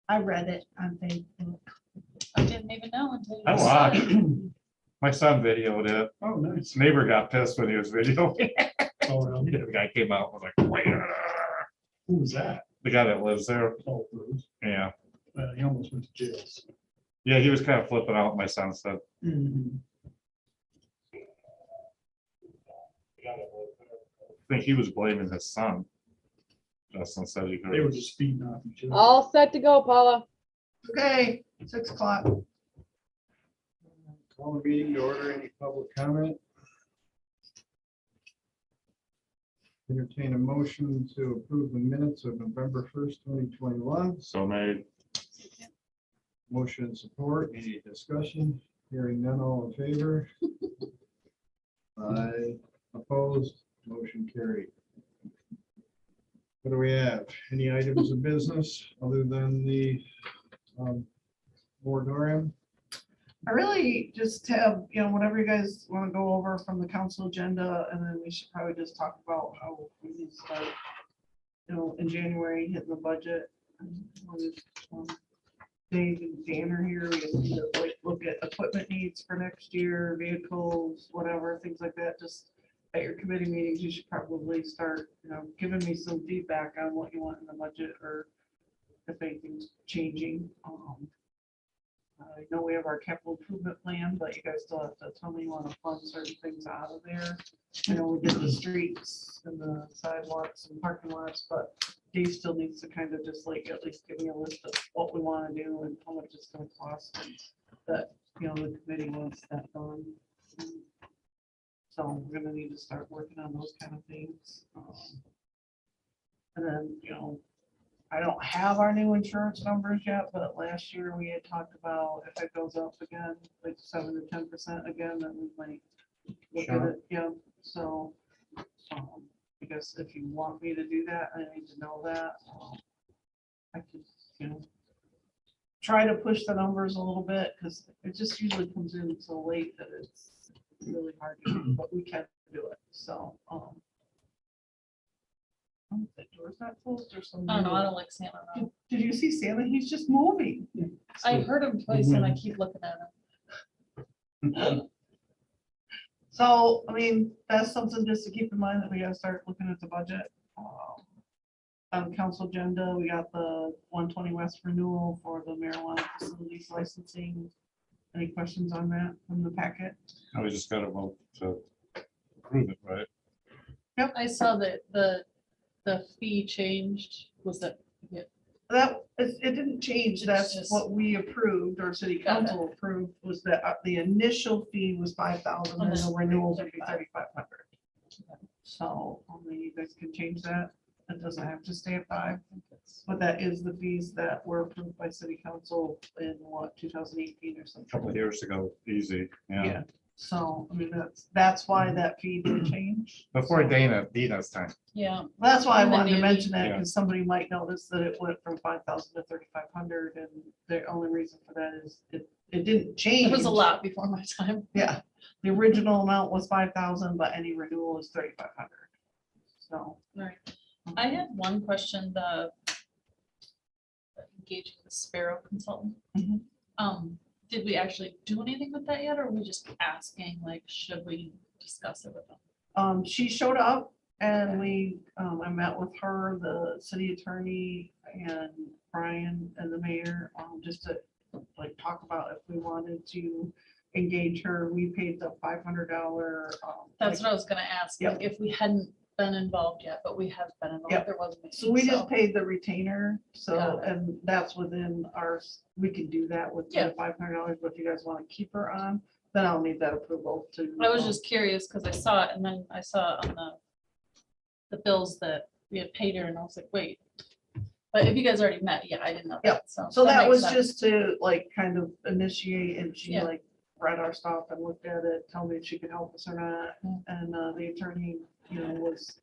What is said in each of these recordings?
I read it on Facebook. I didn't even know until you I said watched. it. My son videoed it. Oh, nice. His neighbor got pissed when he was videoing. Oh, really? The guy came out and was like, "Wait." Who was that? The guy that lives there. Oh, Bruce. Yeah. He almost went to jail. Yeah, he was kind of flipping out, my son said. Mhm. I think he was blaming his son. Justin said he They were heard. just speeding off each other. All set to go, Paula. Okay, 6 o'clock. Call the meeting to order. Any public comment? Entertain a motion to approve the minutes of November 1st, 2021. So made. Motion and support. Any discussion? Hearing none, all in favor? Aye. Opposed? Motion carried. What do we have? Any items of business other than the moratorium? I really just have, whatever you guys want to go over from the council agenda, and then we should probably just talk about how we need to start, in January, hitting the budget. Dave and Dan are here. We just need to look at equipment needs for next year, vehicles, whatever, things like that. Just at your committee meetings, you should probably start, giving me some feedback on what you want in the budget or if anything's changing. I know we have our capital improvement plan, but you guys still have to tell me you want to fund certain things out of there. I know we did the streets and the sidewalks and parking lots, but Dave still needs to kind of just like at least give me a list of what we want to do and how much it's going to cost. And that, the committee wants that done. So we're gonna need to start working on those kind of things. And then, I don't have our new insurance numbers yet, but last year we had talked about if it goes up again, like 7 to 10% again, then we might look at it. Yeah, so I guess if you want me to do that, I need to know that. I could, try to push the numbers a little bit because it just usually comes in so late that it's really hard to do, but we can do it. So, the door's not closed or something. I don't know, I don't like Santa. though. Did you see Santa? He's just moving. I heard him twice and I keep looking at him. So, I mean, that's something just to keep in mind that we gotta start looking at the budget. On council agenda, we got the 120 West renewal for the marijuana facilities licensing. Any questions on that from the packet? I was just gotta vote to approve it, right? I saw that the fee changed, was that, yeah, It didn't change. It's That's just- what we approved or city Got it. council approved was that the initial fee was 5,000 and the renewals would be 3,500. So, you guys can change that. It doesn't have to stay at 5, but that is the fees that were approved by city council in 2018 or A something. couple of years ago, easy, yeah. Yeah. So, I mean, that's why that fee did change. Before Dina's time. yeah. That's why I And then wanted to maybe- mention that, Yeah. because somebody might notice that it went from 5,000 to 3,500, and the only reason for that is it didn't change. It was a lot before my time. Yeah, the original amount was 5,000, but any renewal is 3,500. So. Right. I had one question, the engaging the Sparrow consultant. Mhm. Did we actually do anything with that yet, or are we just asking, like, should we discuss it with them? She showed up and I met with her, the city attorney and Brian and the mayor, just to like talk about if we wanted to engage her. We paid the $500. That's what I was gonna ask, Yep. like, if we hadn't been involved yet, but we have been involved, Yep. there wasn't. So we just paid the retainer, so, Got it. and that's within we can do that with Yeah. the $500, but if you guys want to keep her on, then I'll need that approval to. I was just curious, because I saw it, and then I saw on the bills that we had paid her, and I was like, wait. But if you guys already met, yeah, I didn't know Yep. that, so. So that makes was sense. just to like kind of initiate, and she Yeah. like read our stuff and looked at it, tell me if she could help us or not. Mm. And the attorney, was,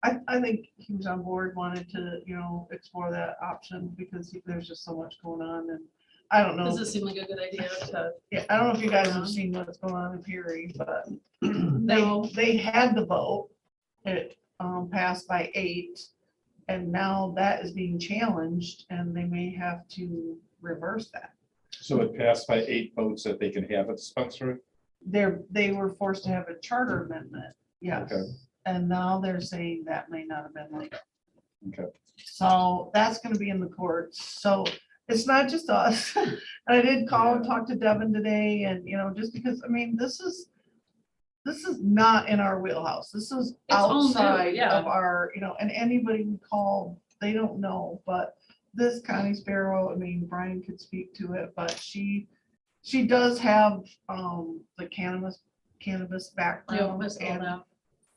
I think he was on board, wanted to, explore that option because there's just so much going on, and I don't know. Does it seem like a good idea to? Yeah, I don't know if you guys have around? seen what's going on in Peoria, but No. they had the vote. It passed by 8, And now that is being challenged and they may have to reverse that. So it passed by 8 votes that they can have a dispensary? They were forced to have a charter amendment, yes. Okay. And now they're saying that may not have been legal. Okay. So that's gonna be in the courts. So it's not just us. I did call and talk to Devin today and, just because, I mean, this is not in our wheelhouse. This is all new, outside yeah. of our, and anybody we call, they don't know, but this Connie Sparrow, I mean, Brian could speak to it, but she does have, the cannabis background. And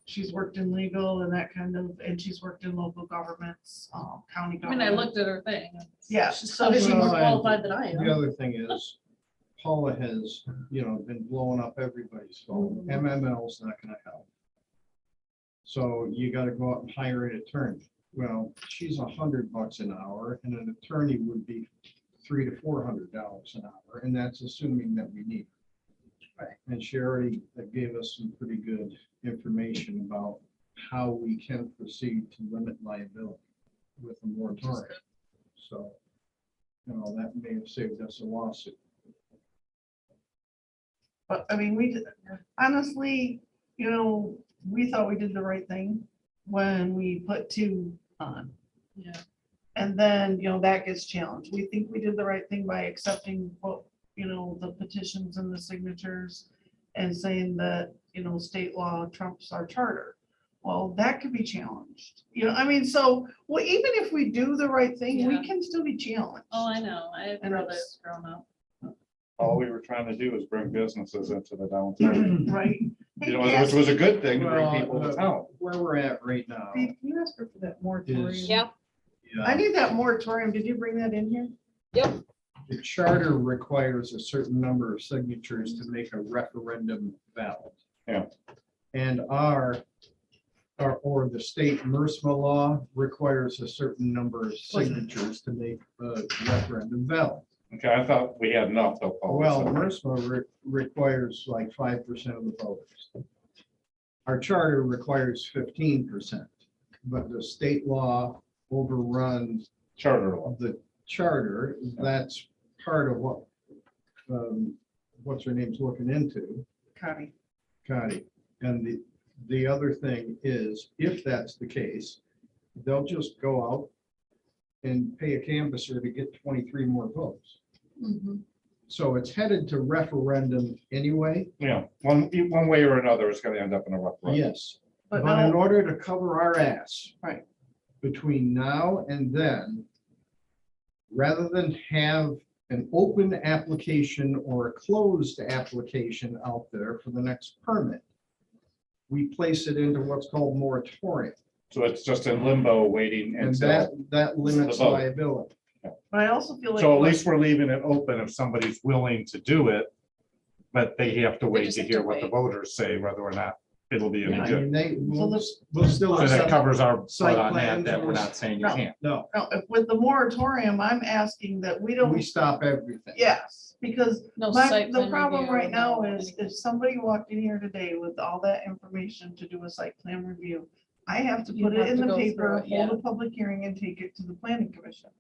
she's worked in legal and that kind of, and she's worked in local governments, county I mean, I government. looked at her thing. Yeah, She's so obviously she's- more qualified than I The am. other thing is, Paula has, been blowing up everybody's phone. Mm-hmm. MML's not gonna help. So you gotta go out and hire an attorney. Well, she's $100 an hour and an attorney would be $300 to $400 an hour, and that's assuming that we need. Right. And she already gave us some pretty good information about how we can proceed to limit liability with a moratorium. So, that may have saved us a lawsuit. But I mean, honestly, we thought we did the right thing when we put 2 on. Yeah. And then, that gets challenged. We think we did the right thing by accepting what, the petitions and the signatures and saying that, state law trumps our charter. Well, that could be challenged. So, well, even if we do the right thing, Yeah. we can still be challenged. Oh, I know. I have And brothers growing up. All we were trying to do is bring businesses into the downtown. Right? Hey, Which was a good thing to bring Well, people to town. Where we're at right now Steve, can you ask her for that moratorium? is. Yeah. I need that moratorium. Did you bring that in here? The charter requires a certain number of signatures to make a referendum valid. Yeah. And or the state MRSMA law requires a certain number of signatures to make a referendum valid. Okay, I thought we had enough though, Paul. Well, MRSMA requires like 5% of the voters. Our charter requires 15%, but the state law overruns Charter law. the charter. That's part of what, what's her name's looking into, Connie. And the other thing is, if that's the case, they'll just go out and pay a canvasser to get 23 more votes. Mm-hmm. So it's headed to referendum anyway. Yeah, one way or another, it's gonna end up in a referendum. Yes, But but in now, order to cover our ass. Right. Between now and then, rather than have an open application or a closed application out there for the next permit, we place it into what's called moratorium, So it's just in limbo waiting and until, that limits the vote. liability. but I also feel like. so at least we're leaving it open if somebody's willing to do it. But they have to wait just to have hear to what the wait. voters say, whether or not it'll be any I good. mean, So we'll still. So that accept- covers our butt Site on plans that we're or- not saying you No. can't. No, No, with the moratorium, I'm asking that we we don't, stop everything. yes, because No the site plan problem review, right now no is anything. if somebody walked in here today with all that information to do a site plan review, I have to You put it have in to the go through paper, it, yeah. hold a public hearing and take it to the planning commission.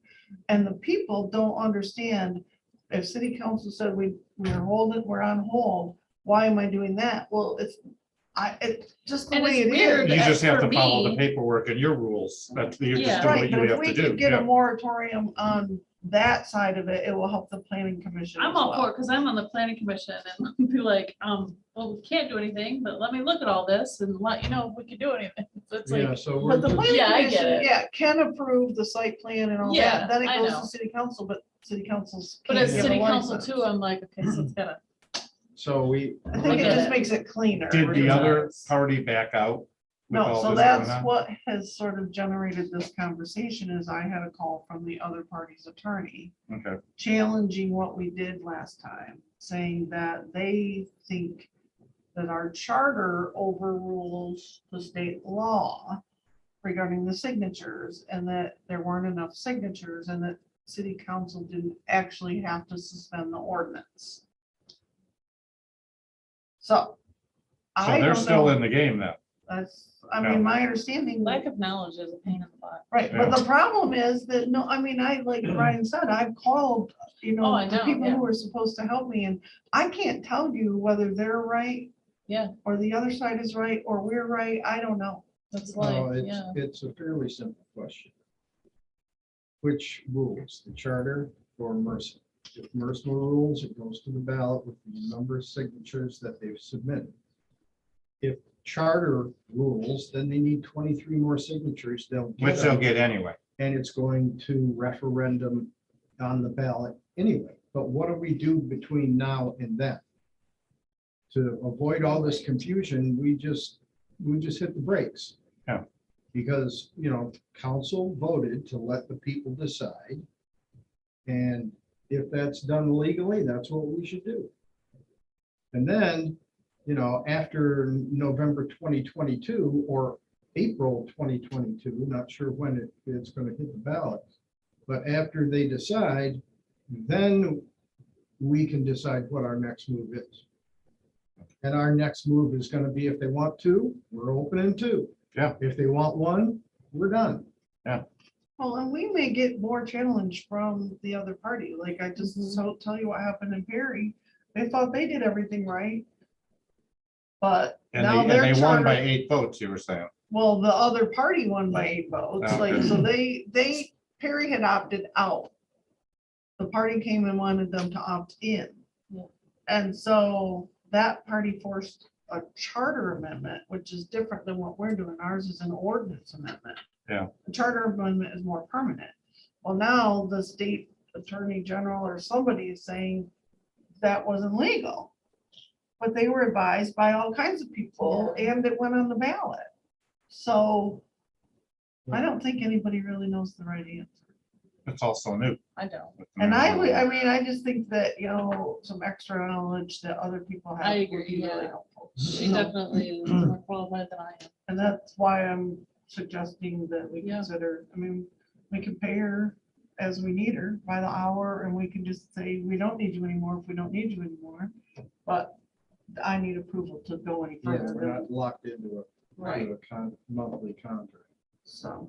And the people don't understand, if city council said we're on hold, why am I doing that? Well, it's just the And way it's it weird is. You just have for to follow the me- paperwork and your rules. That's, you're just Yeah. doing what Right, you but if have we to could do. get a Yeah. moratorium on that side of it, it will help the planning commission. I'm as all well. for it because I'm on the planning commission and be like, well, we can't do anything, but let me look at all this and let you know if we can do anything. So it's Yeah, like, so we're But the just- planning Yeah, I get commission, it. yeah, can approve the site plan and all Yeah, that, then it I goes know. to city council, but city council's. but can't as give a city council license. too, I'm like, okay, so it's gotta. So I think it get just it. makes it cleaner. Did the It other does. party back out? with No, all so this going that's on? what has sort of generated this conversation is I had a call from the other party's attorney Okay, challenging what we did last time, saying that they think that our charter overrules the state law regarding the signatures and that there weren't enough signatures and that city council didn't actually have to suspend the ordinance. So. so I they're don't still know. in the game then. That's, I No. mean, my understanding. Lack of knowledge is a pain in the butt. Right, but the problem is that, no, I mean, like Ryan said, I've called, Oh, I the know, people yeah. who are supposed to help me, and I can't tell you whether they're right Yeah, or the other side is right, or we're right, I don't know. that's No, like, it's, yeah. it's a fairly simple question. Which rules, the charter or MRSA? If MRSA rules, it goes to the ballot with the number of signatures that they've submitted. If charter rules, then they need 23 more signatures. Which they'll get anyway. And it's going to referendum on the ballot anyway. But what do we do between now and then? To avoid all this confusion, we just hit the brakes. Yeah. Because, council voted to let the people decide. And if that's done legally, that's what we should do. And then, after November 2022 or April 2022, not sure when it's going to hit the ballot. But after they decide, then we can decide what our next move is. And our next move is going to be, if they want two, we're opening two. Yeah. If they want one, we're done. Well, and we may get more challenge from the other party, like I just tell you what happened in Perry. They thought they did everything right. But And now they, they're and they won by charter, 8 votes, you were saying. well, the other party won by 8 votes, Oh, like, okay. so Perry had opted out. The party came and wanted them to opt in. Yeah. And so that party forced a charter amendment, which is different than what we're doing. Ours is an ordinance amendment. Yeah. The charter amendment is more permanent. Well, now the state attorney general or somebody is saying that wasn't legal. But they were advised by all kinds of people and it went on the ballot. So I don't think anybody really knows the right answer. It's also new. I don't. And I just think that, some extra knowledge that other people have. I would agree, be really yeah. helpful. She definitely is more qualified than I am. And that's why I'm suggesting that we Yeah. consider, we can pay her as we need her by the hour, and we can just say, we don't need you anymore if we don't need you anymore. But I need approval to go any Yeah, further. we're not locked into Right, a monthly contract. so.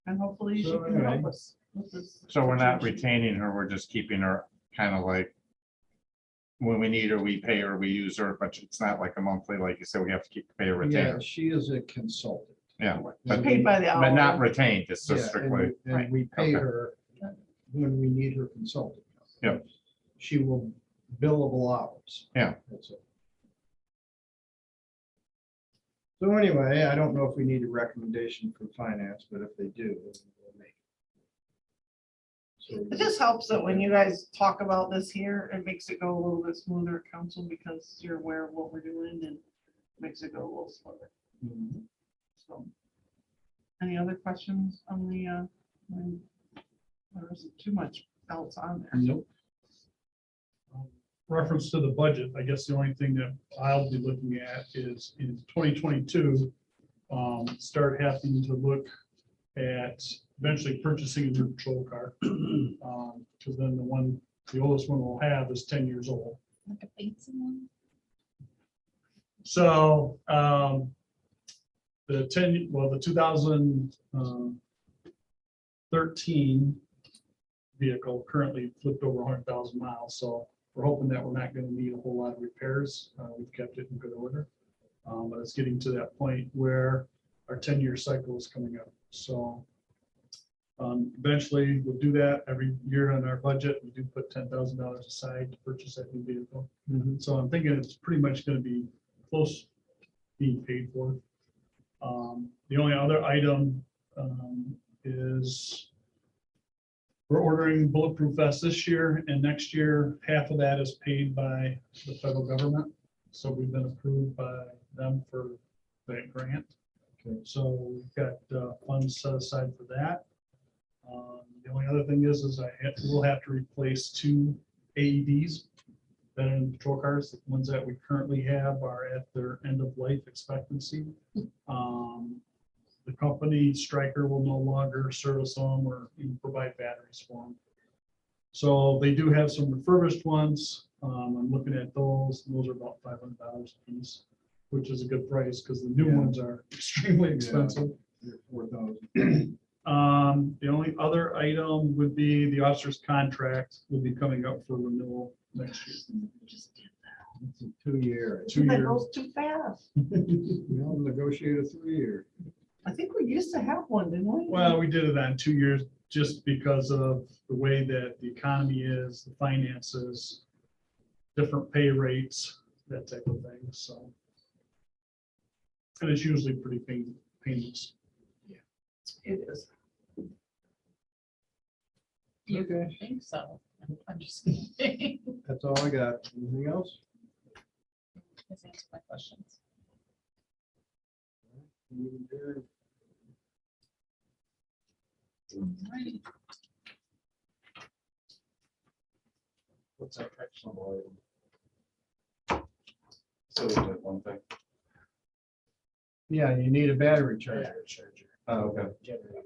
And hopefully she So can help anyway. us with this. So we're not situation. retaining her, we're just keeping her kind of like, when we need her, we pay her, we use her, but it's not like a monthly, like you said, we have to keep pay her Yeah, retained. she is a consultant. Yeah, She's paid by the hour. but not retained, it's Yeah, just strictly, and we pay Okay. her when we need her consulting. Yep. She will billable hours. Yeah. That's it. So anyway, I don't know if we need a recommendation from finance, but if they do, we'll make it. It just helps that when you guys talk about this here, it makes it go a little bit smoother at council because you're aware of what we're doing and makes it go a little slower. Mhm. So. Any other questions on the, there isn't too much else on there. Nope. Reference to the budget, I guess the only thing that I'll be looking at is in 2022, start having to look at eventually purchasing a new patrol car. Because then the oldest one we'll have is 10 years old. Like a fancy one. So the 2013 vehicle currently flipped over 100,000 miles. So we're hoping that we're not going to need a whole lot of repairs. We've kept it in good order. But it's getting to that point where our 10-year cycle is coming up. So eventually we'll do that every year on our budget. We do put $10,000 aside to purchase that new vehicle. So I'm thinking it's pretty much going to be close to being paid for. The only other item is we're ordering bulletproof vests this year, and next year, half of that is paid by the federal government. So we've been approved by them for that grant. Okay. So we've got funds set aside for that. The only other thing is we'll have to replace 2 AEDs that are in patrol cars. The ones that we currently have are at their end of life expectancy. The company Stryker will no longer service them or even provide batteries for them. So they do have some refurbished ones. I'm looking at those. Those are about $500 a piece. which is a good price because the new Yeah. ones are extremely expensive. 4,000. The only other item would be the officer's contract will be coming up for renewal next year. Just did It's a 2-year. Two that. That years. goes too fast. We'll negotiate a 3-year. I think we used to have one, didn't we? Well, we did it on 2 years just because of the way that the economy is, the finances, different pay rates, that type of thing, so. And it's usually pretty painless. It is. You Okay. think so? I'm just kidding. That's all I got. Anything else? Just answer my questions. Right. What's that actionable item? So we did one thing. Yeah, you need a battery charger. Battery charger. Oh, okay. Generator.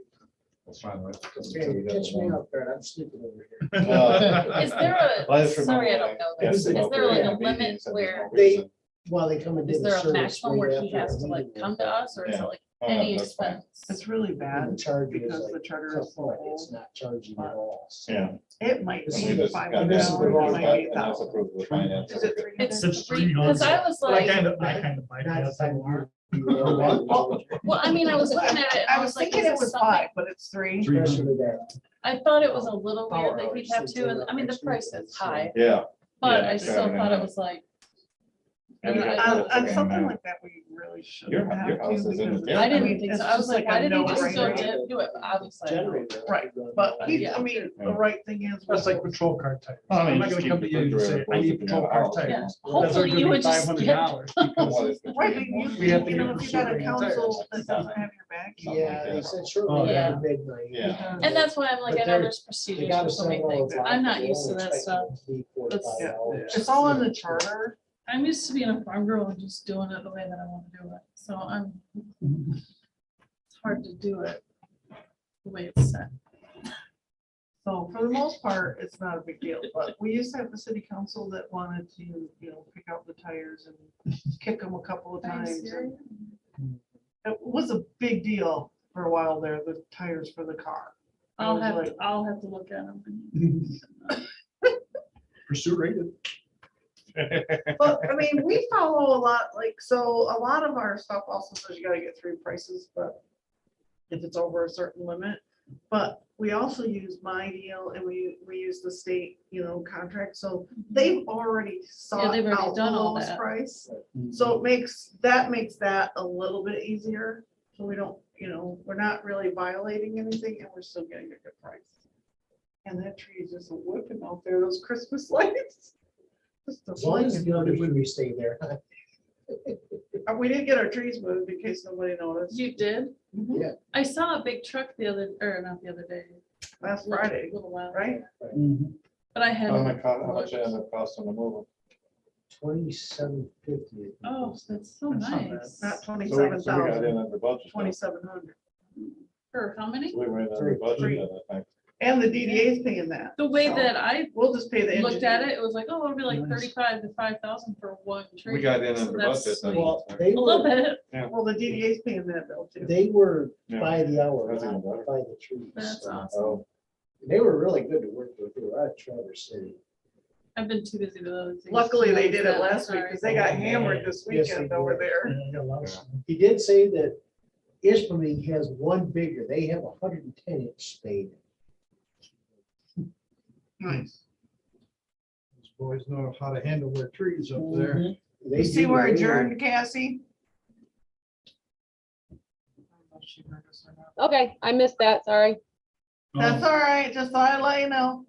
That's fine. right? Okay, catch me up there, I'm sleeping over here. Is there I a, just sorry, I remember don't know when I this, guessed is about there like a creating limit meetings and there's where, no They- reason. While they come and is do the there a service. maximum where he right has after to our like meeting, come to us, or is it Yeah. like Oh, any that's fine. expense? It's really The bad charge is because like the charter per is so foot, it's old. not charging at all. so. Yeah. It might This be is- $500, And this is the wrong it might be and that's $1,000. approved with finance. Is it It's 300? It's three, because I was I like, kind of Not bypassed that. $500. well, I mean, I was looking at it and I was like, thinking is it this was something? 5, but it's 3. Especially that. I thought it was a little weird that Power he'd have hours, to, and I mean, the next week, price is high, Yeah. but Yeah, I it's still gotta be thought it now. was like, And I- you got On to- something and, like that, we really shouldn't Your have house to. is in because the- it's- I didn't mean, think it's so. I was just like, why a did he just still no-brainer. do it? But obviously, I don't. Generator. Right, but he, Yeah. I mean, the Yeah. right thing is. That's like patrol car tires. Well, I mean, I'm not just gonna come to keep you and the say, refrigerator I need closed if patrol you're car out. Yeah. tires. Hopefully you would just get- $500 because Well, it's Right, between but one- We have to you know, get if you got a pursuit council tires. that doesn't have your back. Something like Yeah, they that. said Oh, shortly yeah. after midnight. Yeah. And that's why I'm like, But I know they're- there's They procedures gotta for so send many all things. the I'm not block, used to they're that only stuff. expecting 4 to 5 Yeah. hours. It's all in the charter. I'm used to being a farm girl and just doing it the way that I want to do it. So it's hard to do it the way it's set. So for the most part, it's not a big deal, but we used to have the city council that wanted to, you know, pick out the tires and kick them a couple of Are you times. serious? It was a big deal for a while there, the tires for the car. I was like, I'll have to look at them. Pursuit rated. But I mean, we follow a lot, like, so a lot of our stuff also says you gotta get 3 prices, but if it's over a certain limit, but we also use My Deal and we use the state, you know, contract, so they've already sought they've already out the done all lowest that. price. So it makes that a little bit easier, so we don't, you know, we're not really violating anything and we're still getting a good price. And that tree is just a whipping out there, those Christmas lights. Just a As long as flaming. the other tree stay there. We didn't get our trees moved in case nobody noticed. You did? Mhm. Yeah. I saw a big truck the other, or not the other day. Last a Friday, little while. right? But I had. How much it ended up costing to move 2750. Oh, that's so That's not bad. nice. Not them? 27,000, under budget. 2,700. For how many? So we went under Three. budget, I think. And the DDA's paying that. The way so that I We'll just pay the looked at engineer. it, it was like, oh, it'll be like Nice. 35 to 5,000 for one tree. We got in So under that's budget. sweet. Well, they A little were, bit. Well, the DDA's paying that bill too. they were Yeah. by the hour, That's even not better. by the trees. That's so. awesome. Oh, They were really good to work with. They were out of Traverse City. I've been too busy with other things. Luckily, they to did it notice last that, week sorry. because they got hammered this Yes, they weekend over did. there. Yeah, I got a lot of Yeah. stuff. He did say that Ishpeming has one bigger. They have 110-inch spade. Nice. These boys know how to handle their trees up there. They You see do- we're they were- adjourned, Cassie? Okay, I missed that, sorry. That's all right, just thought I'd let you know.